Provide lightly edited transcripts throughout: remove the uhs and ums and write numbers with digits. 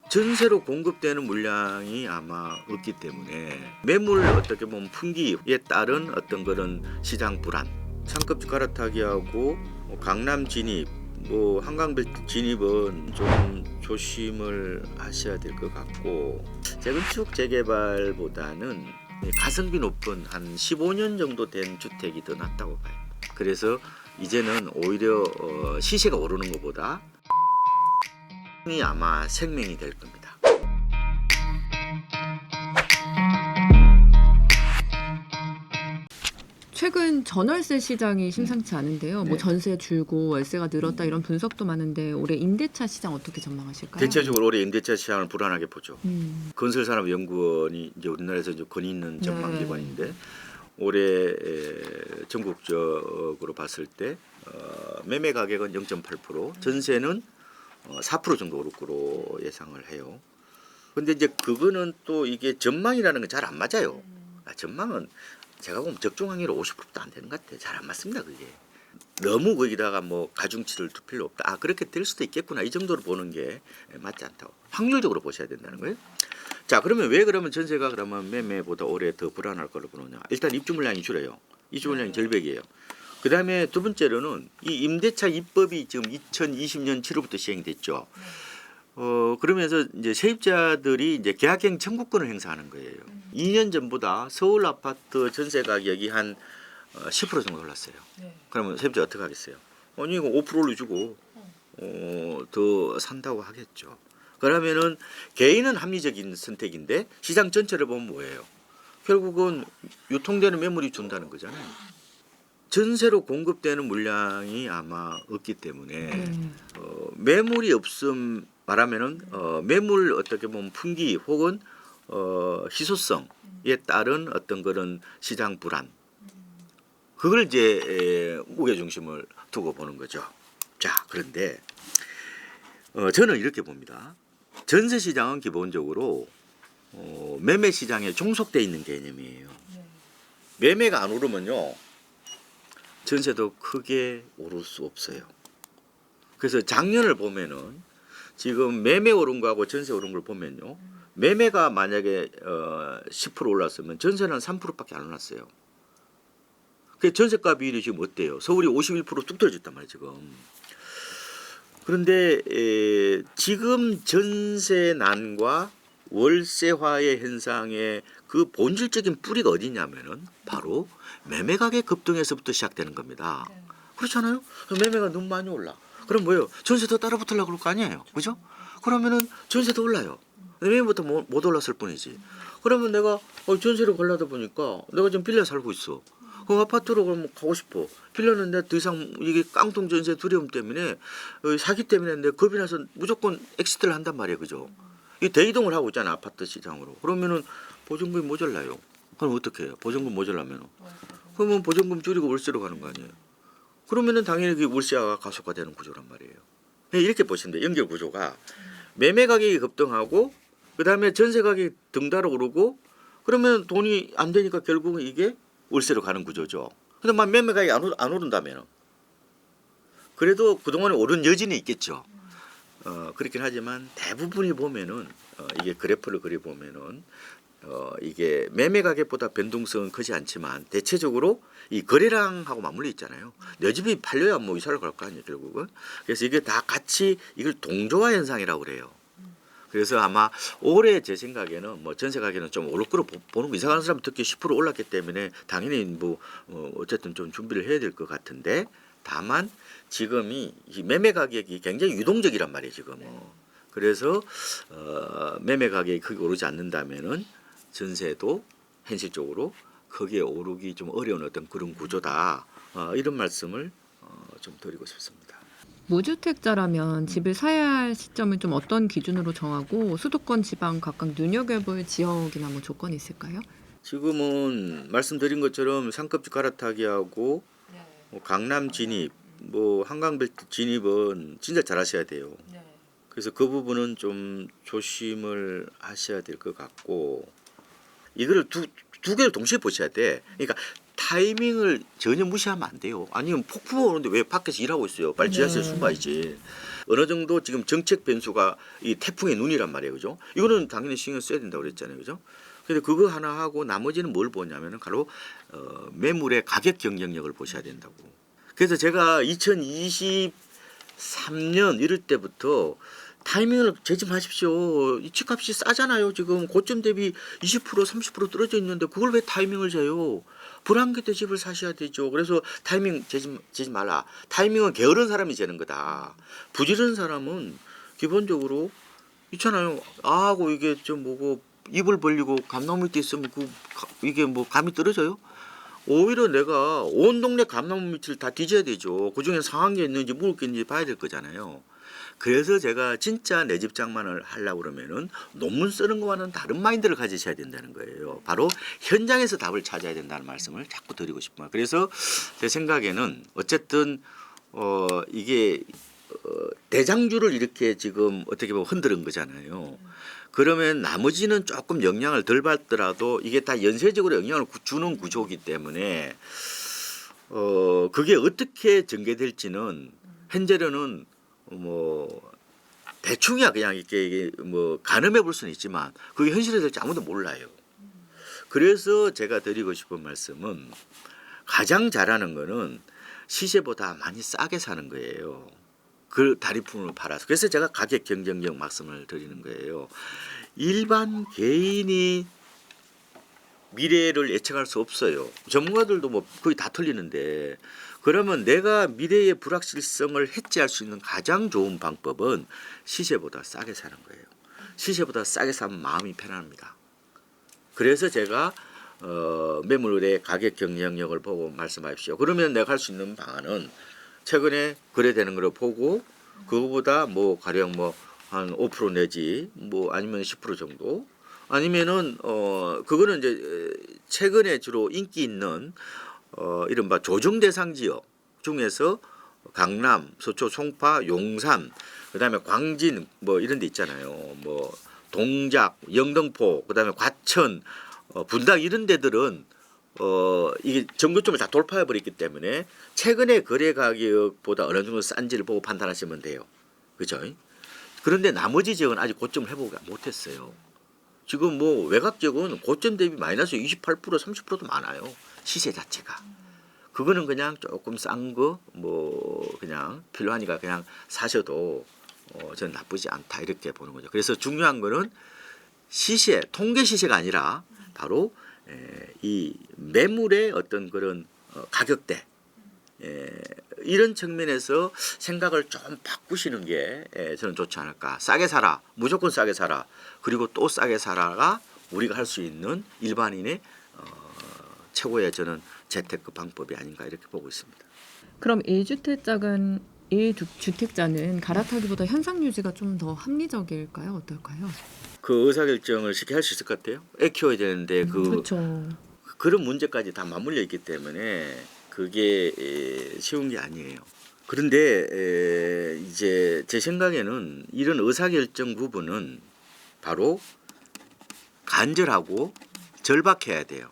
전세로 공급되는 물량이 아마 없기 때문에 매물 어떻게 보면 풍기에 따른 어떤 그런 시장 불안, 상급지 갈아타기하고 강남 진입, 한강벨트 진입은 좀 조심을 하셔야 될 것 같고, 재건축 재개발보다는 가성비 높은 한 15년 정도 된 주택이 더 낫다고 봐요. 그래서 이제는 오히려 시세가 오르는 것보다 이 아마 생명이 될 겁니다. 최근 전월세 시장이 심상치 않은데요. 네. 뭐 전세 줄고 월세가 늘었다 이런 분석도 많은데 올해 임대차 시장 어떻게 전망하실까요? 대체적으로 올해 임대차 시장을 불안하게 보죠. 음. 건설산업연구원이 이제 우리나라에서 이제 권위 있는 전망기관인데 올해 전국적으로 봤을 때 매매 가격은 0.8%, 전세는 4% 정도 오를 거로 예상을 해요. 근데 이제 그거는 또 이게 전망이라는 건 잘 안 맞아요. 전망은 제가 보면 적중 확률이 50%도 안 되는 것 같아요. 잘 안 맞습니다, 그게. 너무 거기다가 뭐 가중치를 둘 필요 없다. 그렇게 될 수도 있겠구나. 이 정도로 보는 게 맞지 않다고. 확률적으로 보셔야 된다는 거예요. 자, 그러면 왜 그러면 전세가 그러면 매매보다 올해 더 불안할 거로 보느냐? 일단 입주 물량이 줄어요. 입주 물량이 절벽이에요. 그 다음에 두 번째로는 이 임대차 입법이 지금 2020년 7월부터 시행이 됐죠. 그러면서 이제 세입자들이 이제 계약형 청구권을 행사하는 거예요. 2년 전보다 서울 아파트 전세 가격이 한 10% 정도 올랐어요. 그러면 세입자 어떻게 하겠어요? 아니 이거 5% 올려주고 더 산다고 하겠죠. 그러면은 개인은 합리적인 선택인데 시장 전체를 보면 뭐예요? 결국은 유통되는 매물이 준다는 거잖아요. 전세로 공급되는 물량이 아마 없기 때문에 매물이 없음 말하면은 매물 어떻게 보면 풍기 혹은 희소성에 따른 어떤 그런 시장 불안, 그걸 이제 무게 중심을 두고 보는 거죠. 자, 그런데 저는 이렇게 봅니다. 전세 시장은 기본적으로 매매 시장에 종속돼 있는 개념이에요. 매매가 안 오르면요, 전세도 크게 오를 수 없어요. 그래서 작년을 보면은 지금 매매 오른 거하고 전세 오른 걸 보면요, 매매가 만약에 10% 올랐으면 전세는 3%밖에 안 올랐어요. 그 전세가 비율이 지금 어때요? 서울이 51%뚝 떨어졌단 말이에요, 지금. 그런데 지금 전세난과 월세화의 현상의 그 본질적인 뿌리가 어디냐면은 바로 매매 가격 급등에서부터 시작되는 겁니다. 그렇잖아요? 매매가 너무 많이 올라. 그럼 뭐예요? 전세도 따라 붙으려고 그럴 거 아니에요. 그죠? 그러면은 전세도 올라요. 매매부터 못 올랐을 뿐이지. 그러면 내가 전세로 가려다 보니까 내가 지금 빌려 살고 있어. 그럼 아파트로 그럼 가고 싶어. 빌렸는데 더 이상 이게 깡통 전세 두려움 때문에 사기 때문에 내 겁이 나서 무조건 엑시트를 한단 말이에요. 그죠? 이 대이동을 하고 있잖아, 아파트 시장으로. 그러면은 보증금이 모자라요. 그럼 어떻게 해요? 보증금 모자라면. 그러면 보증금 줄이고 월세로 가는 거 아니에요. 그러면은 당연히 그 월세가 가속화되는 구조란 말이에요. 이렇게 보시면 돼요. 연결 구조가 매매 가격이 급등하고 그다음에 전세 가격이 등달아 오르고 그러면 돈이 안 되니까 결국은 이게 월세로 가는 구조죠. 근데 막 매매 가격이 안 오른다면 그래도 그동안에 오른 여지는 있겠죠. 그렇긴 하지만 대부분이 보면은 이게 그래프를 그려 보면은 이게 매매 가격보다 변동성은 크지 않지만 대체적으로 이 거래량하고 맞물려 있잖아요. 내 집이 팔려야 뭐 이사를 갈 거 아니에요, 결국은. 그래서 이게 다 같이 이걸 동조화 현상이라고 그래요. 그래서 아마 올해 제 생각에는 뭐 전세 가격은 좀 오를 거로 보는 거, 이사 가는 사람 특히 10% 올랐기 때문에 당연히 뭐 어쨌든 좀 준비를 해야 될 것 같은데, 다만 지금이 이 매매 가격이 굉장히 유동적이란 말이에요, 지금은. 그래서 매매 가격이 크게 오르지 않는다면은 전세도 현실적으로 크게 오르기 좀 어려운 어떤 그런 구조다. 이런 말씀을 좀 드리고 싶습니다. 무주택자라면 집을 사야 할 시점을 좀 어떤 기준으로 정하고 수도권 지방 각각 눈여겨볼 지역이나 뭐 조건이 있을까요? 지금은 말씀드린 것처럼 상급지 갈아타기하고 강남 진입, 한강벨트 진입은 진짜 잘하셔야 돼요. 그래서 그 부분은 좀 조심을 하셔야 될 것 같고, 이거를 두 개를 동시에 보셔야 돼. 그러니까 타이밍을 전혀 무시하면 안 돼요. 아니면 폭풍 오는데 왜 밖에서 일하고 있어요? 빨리 지하철에 숨어야지. 어느 정도 지금 정책 변수가 이 태풍의 눈이란 말이에요, 그죠? 이거는 당연히 신경 써야 된다고 그랬잖아요, 그죠? 근데 그거 하나 하고 나머지는 뭘 보냐면은 바로 매물의 가격 경쟁력을 보셔야 된다고. 그래서 제가 2023년 이럴 때부터 타이밍을 재점하십시오. 이 집값이 싸잖아요. 지금 고점 대비 20% 30% 떨어져 있는데 그걸 왜 타이밍을 재요? 불황기 때 집을 사셔야 되죠. 그래서 타이밍 재지 말라. 타이밍은 게으른 사람이 재는 거다. 부지런한 사람은 기본적으로 있잖아요. 아 하고 이게 좀 뭐고 입을 벌리고 감나무 밑에 있으면 이게 뭐 감이 떨어져요? 오히려 내가 온 동네 감나무 밑을 다 뒤져야 되죠. 그중에 상한 게 있는지 먹을 게 있는지 봐야 될 거잖아요. 그래서 제가 진짜 내 집 장만을 하려고 그러면은 논문 쓰는 것과는 다른 마인드를 가지셔야 된다는 거예요. 바로 현장에서 답을 찾아야 된다는 말씀을 자꾸 드리고 싶어요. 그래서 제 생각에는 어쨌든 이게 대장주를 이렇게 지금 어떻게 보면 흔드는 거잖아요. 그러면 나머지는 조금 영향을 덜 받더라도 이게 다 연쇄적으로 영향을 주는 구조이기 때문에 그게 어떻게 전개될지는 현재로는 뭐 대충이야 그냥 이게 뭐 가늠해 볼 수는 있지만 그게 현실이 될지 아무도 몰라요. 그래서 제가 드리고 싶은 말씀은 가장 잘하는 거는 시세보다 많이 싸게 사는 거예요. 그 다리품을 팔아서. 그래서 제가 가격 경쟁력 말씀을 드리는 거예요. 일반 개인이 미래를 예측할 수 없어요. 전문가들도 뭐 거의 다 틀리는데 그러면 내가 미래의 불확실성을 해지할 수 있는 가장 좋은 방법은 시세보다 싸게 사는 거예요. 시세보다 싸게 사면 마음이 편합니다. 그래서 제가 매물의 가격 경쟁력을 보고 말씀하십시오. 그러면 내가 할 수 있는 방안은 최근에 거래되는 걸 보고 그거보다 뭐 가령 뭐 한 5% 내지 뭐 아니면 10% 정도 아니면은 그거는 이제 최근에 주로 인기 있는 이른바 조정 대상 지역 중에서 강남, 서초, 송파, 용산, 그다음에 광진 뭐 이런 데 있잖아요. 뭐 동작, 영등포, 그다음에 과천, 분당 이런 데들은 이게 정고점을 다 돌파해 버렸기 때문에 최근에 거래 가격보다 어느 정도 싼지를 보고 판단하시면 돼요. 그죠? 그런데 나머지 지역은 아직 고점을 회복을 못했어요. 지금 뭐 외곽 지역은 고점 대비 마이너스 28% 30%도 많아요. 시세 자체가. 그거는 그냥 조금 싼 거 뭐 그냥 필요하니까 그냥 사셔도 저는 나쁘지 않다 이렇게 보는 거죠. 그래서 중요한 거는 시세, 통계 시세가 아니라 바로 이 매물의 어떤 그런 가격대 이런 측면에서 생각을 좀 바꾸시는 게 저는 좋지 않을까. 싸게 사라. 무조건 싸게 사라. 그리고 또 싸게 사라가 우리가 할 수 있는 일반인의 최고의 저는 재테크 방법이 아닌가 이렇게 보고 있습니다. 그럼 1주택자는 갈아타기보다 현상 유지가 좀 더 합리적일까요? 어떨까요? 그 의사결정을 쉽게 할 수 있을 것 같아요. 애 키워야 되는데 그렇죠. 그런 문제까지 다 맞물려 있기 때문에 그게 쉬운 게 아니에요. 그런데 이제 제 생각에는 이런 의사결정 부분은 바로 간절하고 절박해야 돼요.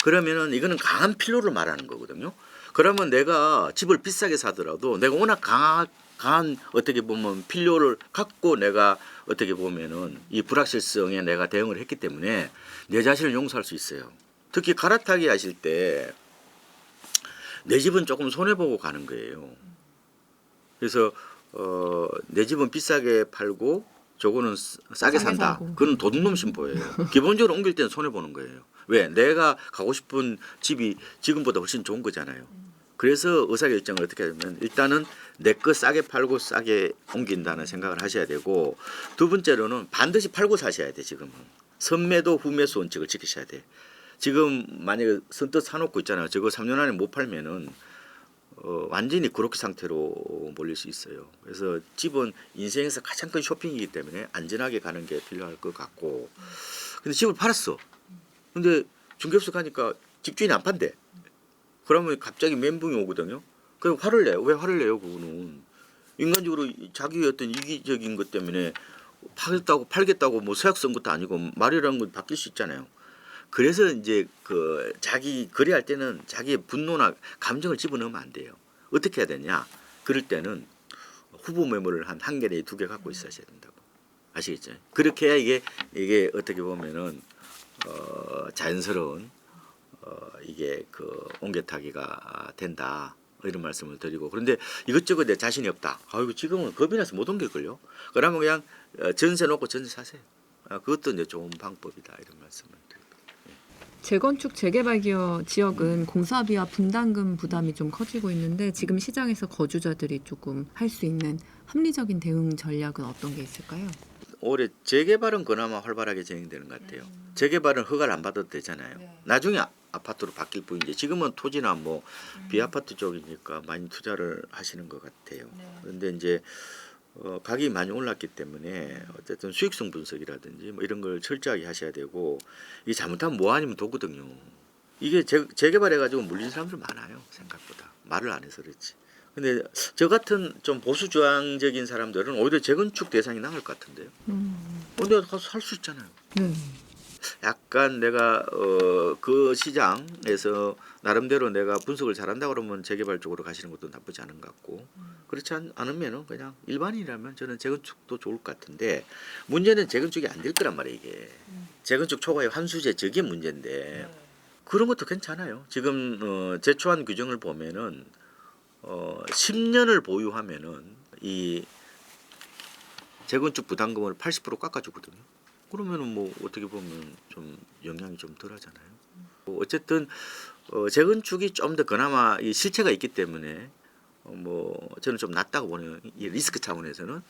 그러면은 이거는 강한 필요를 말하는 거거든요. 그러면 내가 집을 비싸게 사더라도 내가 워낙 강한 어떻게 보면 필요를 갖고 내가 어떻게 보면은 이 불확실성에 내가 대응을 했기 때문에 내 자신을 용서할 수 있어요. 특히 갈아타기 하실 때 내 집은 조금 손해보고 가는 거예요. 그래서 내 집은 비싸게 팔고 저거는 싸게 산다. 사고. 그건 도둑놈 심보예요. 기본적으로 옮길 때는 손해보는 거예요. 왜? 내가 가고 싶은 집이 지금보다 훨씬 좋은 거잖아요. 그래서 의사결정을 어떻게 하냐면 일단은 내 거 싸게 팔고 싸게 옮긴다는 생각을 하셔야 되고 두 번째로는 반드시 팔고 사셔야 돼. 지금은 선매도 후매수 원칙을 지키셔야 돼. 지금 만약에 선뜻 사놓고 있잖아요. 저거 3년 안에 못 팔면은 완전히 그렇게 상태로 몰릴 수 있어요. 그래서 집은 인생에서 가장 큰 쇼핑이기 때문에 안전하게 가는 게 필요할 것 같고 근데 집을 팔았어. 근데 중개업소 가니까 집주인이 안 판대. 그러면 갑자기 멘붕이 오거든요. 그럼 화를 내요. 왜 화를 내요? 그거는 인간적으로 자기의 어떤 이기적인 것 때문에 팔겠다고 뭐 서약 쓴 것도 아니고 말이라는 건 바뀔 수 있잖아요. 그래서 이제 그 자기 거래할 때는 자기의 분노나 감정을 집어넣으면 안 돼요. 어떻게 해야 되냐? 그럴 때는 후보 매물을 한 개 내지 2개 갖고 있어야 된다고. 아시겠죠? 그렇게 해야 이게 어떻게 보면은 자연스러운 이게 그 옮겨타기가 된다. 이런 말씀을 드리고, 그런데 이것저것 내 자신이 없다. 아이고 지금은 겁이 나서 못 옮길걸요. 그러면 그냥 전세 놓고 전세 사세요. 그것도 이제 좋은 방법이다. 이런 말씀을 드립니다. 재건축 재개발 지역은 공사비와 분담금 부담이 좀 커지고 있는데 지금 시장에서 거주자들이 조금 할 수 있는 합리적인 대응 전략은 어떤 게 있을까요? 올해 재개발은 그나마 활발하게 진행되는 것 같아요. 재개발은 허가를 안 받아도 되잖아요. 나중에 아파트로 바뀔 뿐이지 지금은 토지나 뭐 비아파트 쪽이니까 많이 투자를 하시는 것 같아요. 그런데 이제 가격이 많이 올랐기 때문에 어쨌든 수익성 분석이라든지 뭐 이런 걸 철저하게 하셔야 되고, 이게 잘못하면 뭐 아니면 도거든요. 이게 재개발해가지고 물린 사람들 많아요. 생각보다 말을 안 해서 그렇지. 근데 저 같은 좀 보수저항적인 사람들은 오히려 재건축 대상이 나을 것 같은데요. 내가 가서 살 수 있잖아요. 네. 약간 내가 그 시장에서 나름대로 내가 분석을 잘한다 그러면 재개발 쪽으로 가시는 것도 나쁘지 않은 것 같고, 그렇지 않으면은 그냥 일반인이라면 저는 재건축도 좋을 것 같은데, 문제는 재건축이 안 될 거란 말이에요. 이게 재건축 초과의 환수제 저게 문제인데 그런 것도 괜찮아요. 지금 제초안 규정을 보면은 10년을 보유하면은 이 재건축 부담금을 80% 깎아주거든요. 그러면은 뭐 어떻게 보면 좀 영향이 좀 덜하잖아요. 어쨌든 재건축이 좀 더 그나마 이 실체가 있기 때문에 뭐 저는 좀 낫다고 보네요. 이 리스크 차원에서는.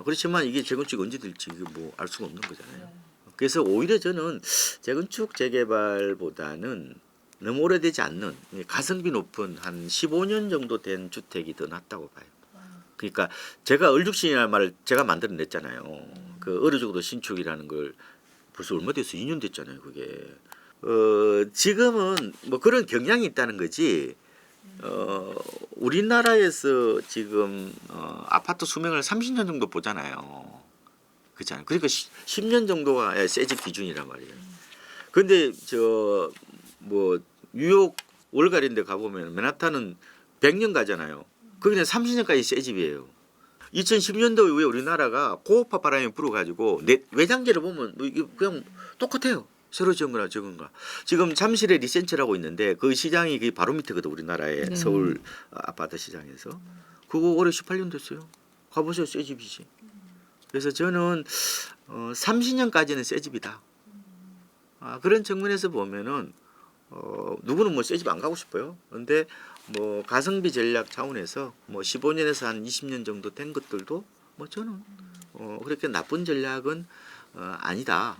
그렇지만 이게 재건축이 언제 될지 뭐 알 수가 없는 거잖아요. 그래서 오히려 저는 재건축 재개발보다는 너무 오래되지 않는 가성비 높은 한 15년 정도 된 주택이 더 낫다고 봐요. 그러니까 제가 얼죽신이라는 말을 제가 만들어냈잖아요. 그 어느 정도 신축이라는 걸 벌써 얼마 됐어? 2년 됐잖아요. 그게 지금은 뭐 그런 경향이 있다는 거지. 우리나라에서 지금 아파트 수명을 30년 정도 보잖아요. 그렇잖아요. 그러니까 10년 정도가 세집 기준이란 말이에요. 근데 저 뭐 뉴욕 월가리인데 가보면 맨하탄은 100년 가잖아요. 거기는 30년까지 세집이에요. 2010년도 이후에 우리나라가 고호파 바람이 불어가지고 외장재를 보면 뭐 이게 그냥 똑같아요. 새로 지은 거나 적은 거. 지금 잠실에 리센츠라고 있는데 그 시장이 그 바로 밑에거든. 우리나라의 네. 서울 아파트 시장에서. 그거 올해 18년 됐어요. 가보세요. 새집이지. 그래서 저는 30년까지는 새집이다. 그런 측면에서 보면은 누구는 뭐 새집 안 가고 싶어요. 그런데 뭐 가성비 전략 차원에서 뭐 15년에서 한 20년 정도 된 것들도 뭐 저는 그렇게 나쁜 전략은 아니다.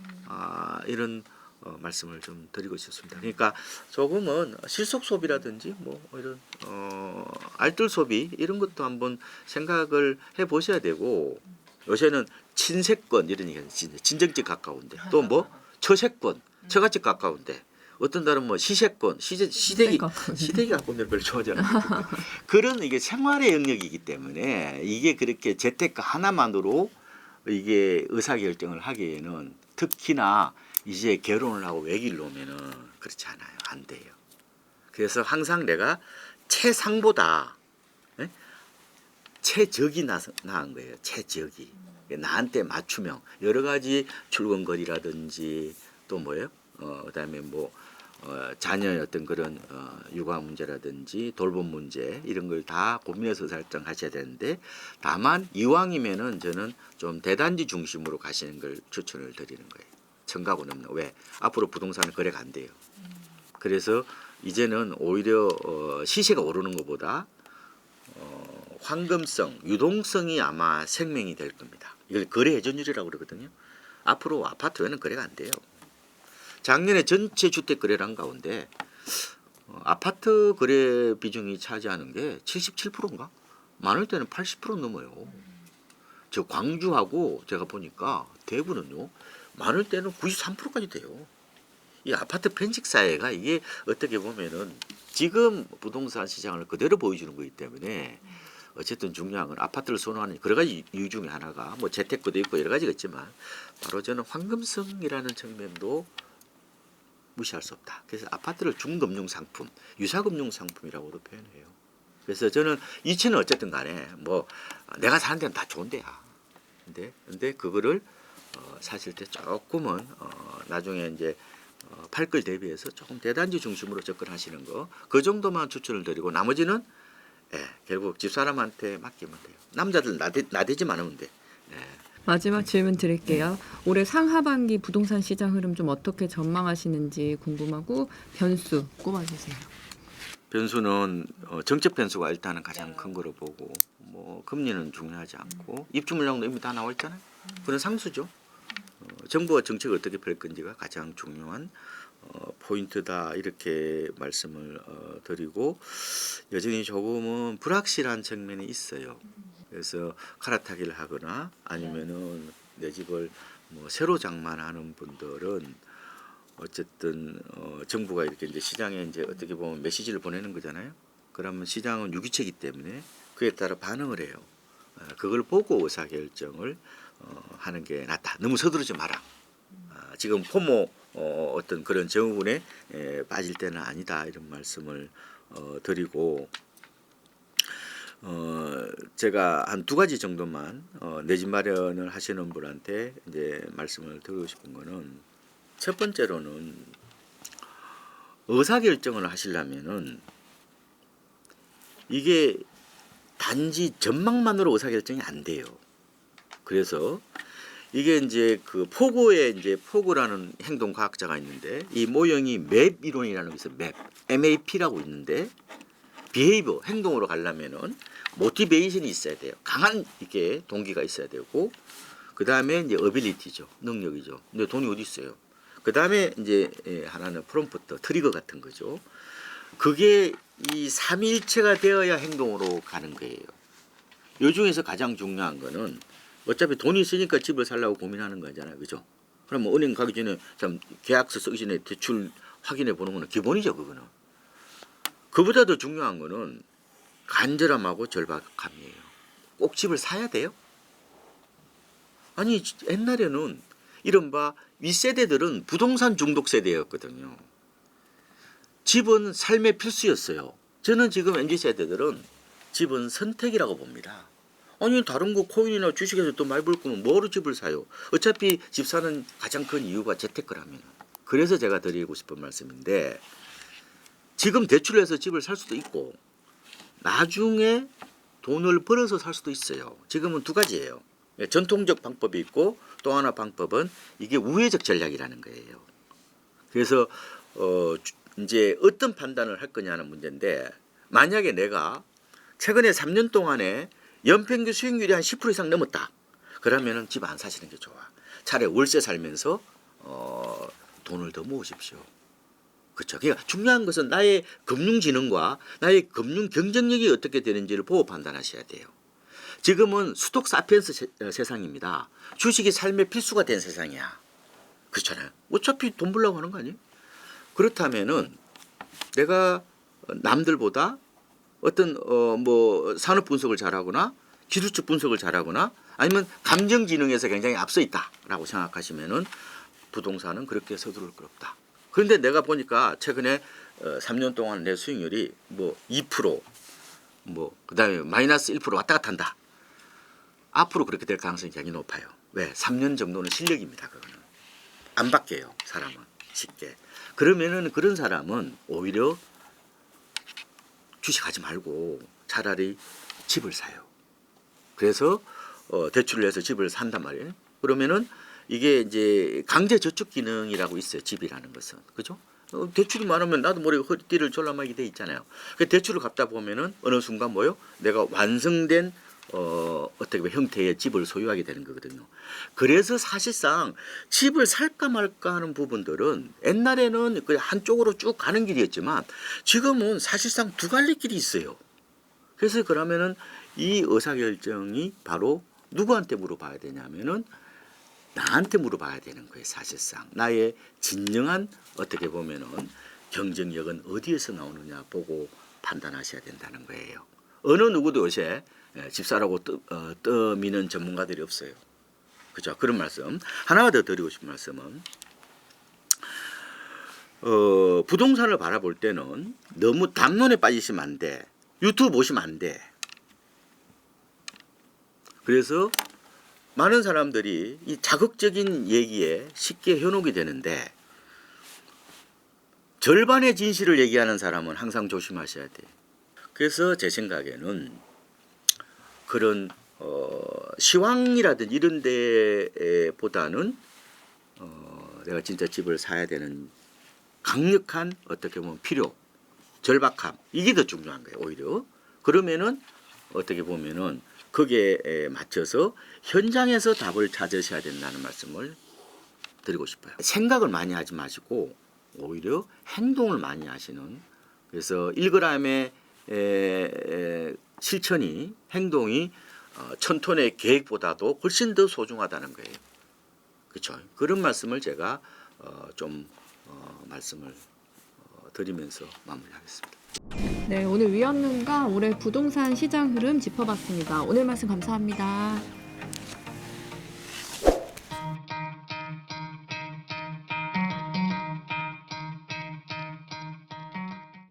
이런 말씀을 좀 드리고 싶습니다. 그러니까 조금은 실속 소비라든지 뭐 이런 알뜰 소비 이런 것도 한번 생각을 해 보셔야 되고, 요새는 친세권 이런 얘기는 친정집 가까운데 또 뭐 처세권 처갓집 가까운데 어떤 달은 뭐 시세권 시댁이 가까운데 별로 좋아하지 않아요. 그런 이게 생활의 영역이기 때문에 이게 그렇게 재테크 하나만으로 이게 의사결정을 하기에는, 특히나 이제 결혼을 하고 외길 놓으면은 그렇지 않아요. 안 돼요. 그래서 항상 내가 최상보다 최적이 나은 거예요. 최적이. 나한테 맞춤형 여러 가지 출근거리라든지 또 뭐예요? 그다음에 뭐 자녀의 어떤 그런 육아 문제라든지 돌봄 문제 이런 걸 다 고민해서 설정하셔야 되는데, 다만 이왕이면은 저는 좀 대단지 중심으로 가시는 걸 추천을 드리는 거예요. 청가고 넘는. 왜? 앞으로 부동산은 거래가 안 돼요. 그래서 이제는 오히려 시세가 오르는 것보다 황금성, 유동성이 아마 생명이 될 겁니다. 이걸 거래 회전율이라고 그러거든요. 앞으로 아파트에는 거래가 안 돼요. 작년에 전체 주택 거래량 가운데 아파트 거래 비중이 차지하는 게 77%인가? 많을 때는 80% 넘어요. 저 광주하고 제가 보니까 대구는요, 많을 때는 93%까지 돼요. 이 아파트 편식 사회가 이게 어떻게 보면은 지금 부동산 시장을 그대로 보여주는 거기 때문에, 어쨌든 중요한 건 아파트를 선호하는 여러 가지 이유 중에 하나가 뭐 재테크도 있고 여러 가지가 있지만, 바로 저는 황금성이라는 측면도 무시할 수 없다. 그래서 아파트를 중금융 상품, 유사금융 상품이라고도 표현해요. 그래서 저는 이치는 어쨌든 간에 뭐 내가 사는 데는 다 좋은 데야. 근데 그거를 사실 때 조금은 나중에 이제 팔 걸 대비해서 조금 대단지 중심으로 접근하시는 거 그 정도만 추천을 드리고 나머지는 결국 집사람한테 맡기면 돼요. 남자들 나대지 않으면 돼. 마지막 질문 드릴게요. 올해 상하반기 부동산 시장 흐름 좀 어떻게 전망하시는지 궁금하고 변수 꼽아주세요. 변수는 정책 변수가 일단은 가장 큰 거로 보고 뭐 금리는 중요하지 않고 입주 물량도 이미 다 나와 있잖아요. 그런 상수죠. 정부가 정책을 어떻게 펼 건지가 가장 중요한 포인트다 이렇게 말씀을 드리고 여전히 조금은 불확실한 측면이 있어요. 그래서 갈아타기를 하거나 아니면은 내 집을 뭐 새로 장만하는 분들은 어쨌든 정부가 이렇게 이제 시장에 이제 어떻게 보면 메시지를 보내는 거잖아요. 그러면 시장은 유기체이기 때문에 그에 따라 반응을 해요. 그걸 보고 의사결정을 하는 게 낫다. 너무 서두르지 마라. 지금 포모 어떤 그런 증후군에 빠질 때는 아니다 이런 말씀을 드리고 제가 한 두 가지 정도만 내 집 마련을 하시는 분한테 이제 말씀을 드리고 싶은 거는 첫 번째로는 의사결정을 하시려면은 이게 단지 전망만으로 의사결정이 안 돼요. 그래서 이게 이제 그 포고에 이제 포고라는 행동 과학자가 있는데 이 모형이 맵 이론이라는 게 있어요. MAP라고 있는데 비헤이버 행동으로 가려면은 모티베이션이 있어야 돼요. 강한 이게 동기가 있어야 되고 그 다음에 이제 어빌리티죠. 능력이죠. 근데 돈이 어디 있어요? 그 다음에 이제 하나는 프롬프트 트리거 같은 거죠. 그게 이 삼위일체가 되어야 행동으로 가는 거예요. 요 중에서 가장 중요한 거는 어차피 돈이 있으니까 집을 살려고 고민하는 거잖아요. 그죠? 그러면 은행 가기 전에 참 계약서 쓰기 전에 대출 확인해 보는 거는 기본이죠. 그거는. 그보다 더 중요한 거는 간절함하고 절박함이에요. 꼭 집을 사야 돼요? 아니 옛날에는 이른바 윗세대들은 부동산 중독 세대였거든요. 집은 삶의 필수였어요. 저는 지금 MZ세대들은 집은 선택이라고 봅니다. 아니 다른 거 코인이나 주식에서 또 많이 벌 거면 뭐로 집을 사요? 어차피 집 사는 가장 큰 이유가 재테크라면. 그래서 제가 드리고 싶은 말씀인데 지금 대출을 해서 집을 살 수도 있고 나중에 돈을 벌어서 살 수도 있어요. 지금은 두 가지예요. 전통적 방법이 있고 또 하나 방법은 이게 우회적 전략이라는 거예요. 그래서 이제 어떤 판단을 할 거냐는 문제인데 만약에 내가 최근에 3년 동안에 연평균 수익률이 한 10% 이상 넘었다. 그러면은 집 안 사시는 게 좋아. 차라리 월세 살면서 돈을 더 모으십시오. 그렇죠. 그러니까 중요한 것은 나의 금융지능과 나의 금융 경쟁력이 어떻게 되는지를 보고 판단하셔야 돼요. 지금은 수독 사피엔스 세상입니다. 주식이 삶의 필수가 된 세상이야. 그렇잖아요. 어차피 돈 벌려고 하는 거 아니에요? 그렇다면은 내가 남들보다 어떤 뭐 산업 분석을 잘하거나 기술적 분석을 잘하거나 아니면 감정 지능에서 굉장히 앞서 있다라고 생각하시면은 부동산은 그렇게 서두를 것 없다. 그런데 내가 보니까 최근에 3년 동안 내 수익률이 뭐 2% 뭐 그다음에 마이너스 1% 왔다 갔다 한다. 앞으로 그렇게 될 가능성이 굉장히 높아요. 왜? 3년 정도는 실력입니다. 그거는 안 바뀌어요. 사람은 쉽게. 그러면은 그런 사람은 오히려 주식하지 말고 차라리 집을 사요. 그래서 대출을 해서 집을 산단 말이에요. 그러면은 이게 이제 강제 저축 기능이라고 있어요. 집이라는 것은. 그죠? 대출이 많으면 나도 모르게 허리띠를 졸라매게 돼 있잖아요. 그 대출을 갚다 보면은 어느 순간 뭐요? 내가 완성된 어떻게 보면 형태의 집을 소유하게 되는 거거든요. 그래서 사실상 집을 살까 말까 하는 부분들은 옛날에는 그 한쪽으로 쭉 가는 길이었지만 지금은 사실상 두 갈래 길이 있어요. 그래서 그러면은 이 의사결정이 바로 누구한테 물어봐야 되냐면은 나한테 물어봐야 되는 거예요. 사실상 나의 진정한 어떻게 보면은 경쟁력은 어디에서 나오느냐 보고 판단하셔야 된다는 거예요. 어느 누구도 요새 집사라고 떠미는 전문가들이 없어요. 그죠? 그런 말씀. 하나 더 드리고 싶은 말씀은 부동산을 바라볼 때는 너무 담론에 빠지시면 안 돼. 유튜브 보시면 안 돼. 그래서 많은 사람들이 이 자극적인 얘기에 쉽게 현혹이 되는데 절반의 진실을 얘기하는 사람은 항상 조심하셔야 돼. 그래서 제 생각에는 그런 시황이라든지 이런 데보다는 내가 진짜 집을 사야 되는 강력한 어떻게 보면 필요, 절박함 이게 더 중요한 거예요. 오히려 그러면은 어떻게 보면은 거기에 맞춰서 현장에서 답을 찾으셔야 된다는 말씀을 드리고 싶어요. 생각을 많이 하지 마시고 오히려 행동을 많이 하시는. 그래서 1g의 실천이 행동이 1000톤의 계획보다도 훨씬 더 소중하다는 거예요. 그렇죠? 그런 말씀을 제가 좀 말씀을 드리면서 마무리하겠습니다. 네, 오늘 위원님과 올해 부동산 시장 흐름 짚어봤습니다. 오늘 말씀 감사합니다.